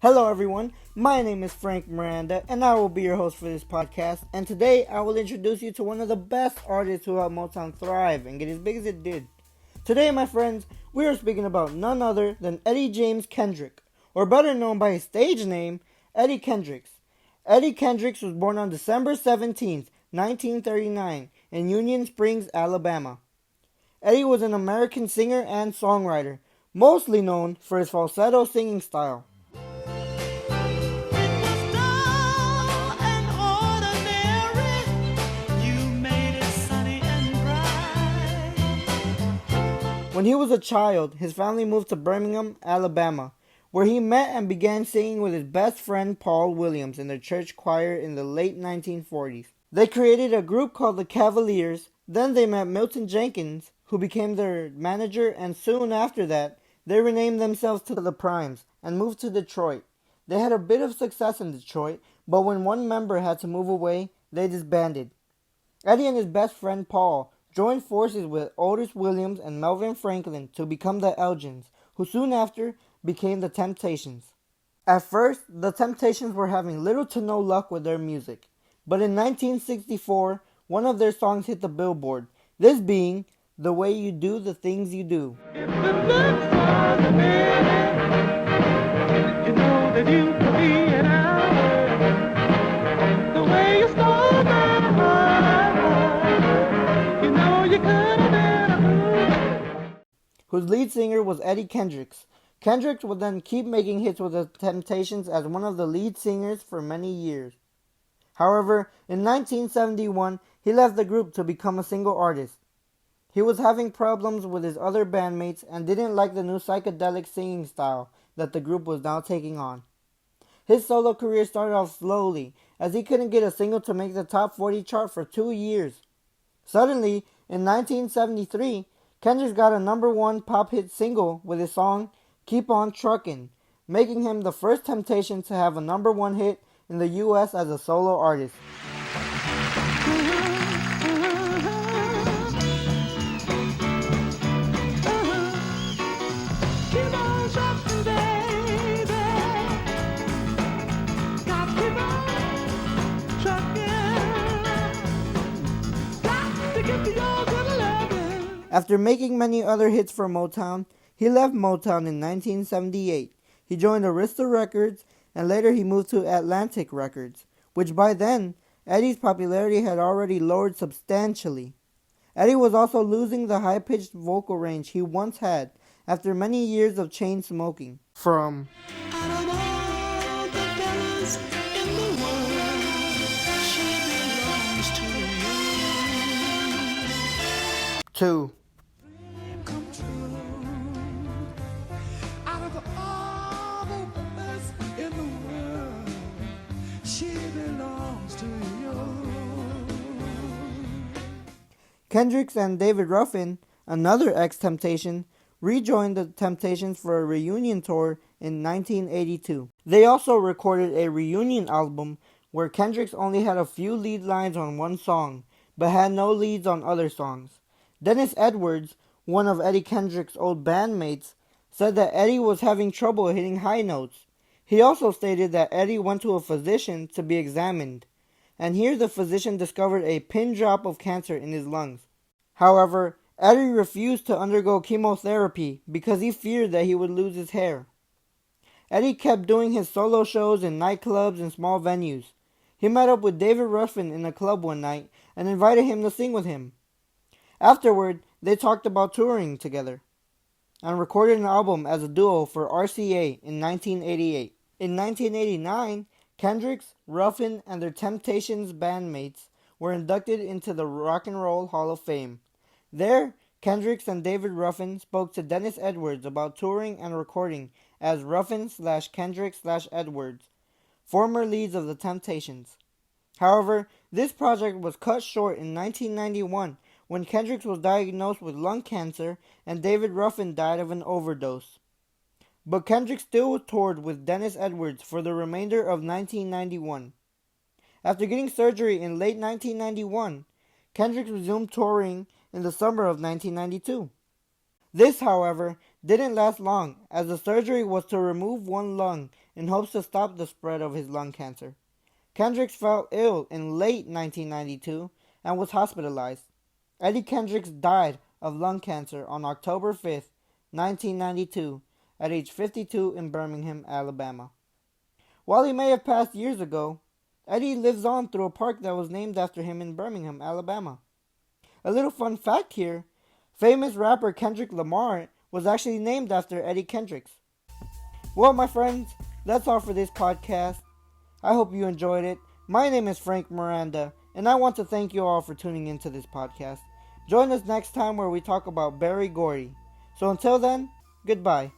Hello everyone, my name is Frank Miranda and I will be your host for this podcast, and today I will introduce you to one of the best artists who helped Motown thrive and get as big as it did. Today, my friends, we are speaking about none other than Eddie James Kendrick, or better known by his stage name, Eddie Kendricks. Eddie Kendricks was born on December 17th, 1939 in Union Springs, Alabama. Eddie was an American singer and songwriter, mostly known for his falsetto singing style. When he was a child, his family moved to Birmingham, Alabama, where he met and began singing with his best friend Paul Williams in their church choir in the late 1940s. They created a group called the Cavaliers. Then they met Milton Jenkins, who became their manager, and soon after that, they renamed themselves to the Primes and moved to Detroit. They had a bit of success in Detroit, but when one member had to move away, they disbanded. Eddie and his best friend Paul joined forces with Otis Williams and Melvin Franklin to become the Elgins, who soon after became the Temptations. At first, the Temptations were having little to no luck with their music, but in 1964, one of their songs hit the Billboard, this being The Way You Do the Things You Do. If the looks are the minute, you know that you could be an hour. The way you stole my heart, you know you could have been a fool. Whose lead singer was Eddie Kendricks. Kendricks would then keep making hits with the Temptations as one of the lead singers for many years. However, in 1971, he left the group to become a single artist. He was having problems with his other bandmates and didn't like the new psychedelic singing style that the group was now taking on. His solo career started off slowly, as he couldn't get a single to make the top 40 chart for 2 years. Suddenly, in 1973, Kendricks got a #1 pop hit single with his song Keep On Truckin', making him the first Temptation to have a #1 hit in the U.S. as a solo artist. After making many other hits for Motown, he left Motown in 1978. He joined Arista Records, and later he moved to Atlantic Records, which by then, Eddie's popularity had already lowered substantially. Eddie was also losing the high-pitched vocal range he once had after many years of chain smoking. From out of all the fellas in the world, she belongs to you. 2. Kendricks and David Ruffin, another ex-Temptation, rejoined the Temptations for a reunion tour in 1982. They also recorded a reunion album where Kendricks only had a few lead lines on one song, but had no leads on other songs. Dennis Edwards, one of Eddie Kendricks' old bandmates, said that Eddie was having trouble hitting high notes. He also stated that Eddie went to a physician to be examined, and here the physician discovered a pin drop of cancer in his lungs. However, Eddie refused to undergo chemotherapy because he feared that he would lose his hair. Eddie kept doing his solo shows in nightclubs and small venues. He met up with David Ruffin in a club one night and invited him to sing with him. Afterward, they talked about touring together and recorded an album as a duo for RCA in 1988. In 1989, Kendricks, Ruffin, and their Temptations bandmates were inducted into the Rock and Roll Hall of Fame. There, Kendricks and David Ruffin spoke to Dennis Edwards about touring and recording as Ruffin/Kendricks/Edwards, former leads of the Temptations. However, this project was cut short in 1991 when Kendricks was diagnosed with lung cancer and David Ruffin died of an overdose. But Kendricks still toured with Dennis Edwards for the remainder of 1991. After getting surgery in late 1991, Kendricks resumed touring in the summer of 1992. This, however, didn't last long, as the surgery was to remove one lung in hopes to stop the spread of his lung cancer. Kendricks fell ill in late 1992 and was hospitalized. Eddie Kendricks died of lung cancer on October 5th, 1992, at age 52 in Birmingham, Alabama. While he may have passed years ago, Eddie lives on through a park that was named after him in Birmingham, Alabama. A little fun fact here, famous rapper Kendrick Lamar was actually named after Eddie Kendricks. Well, my friends, that's all for this podcast. I hope you enjoyed it. My name is Frank Miranda, and I want to thank you all for tuning into this podcast. Join us next time where we talk about Berry Gordy. So until then, goodbye.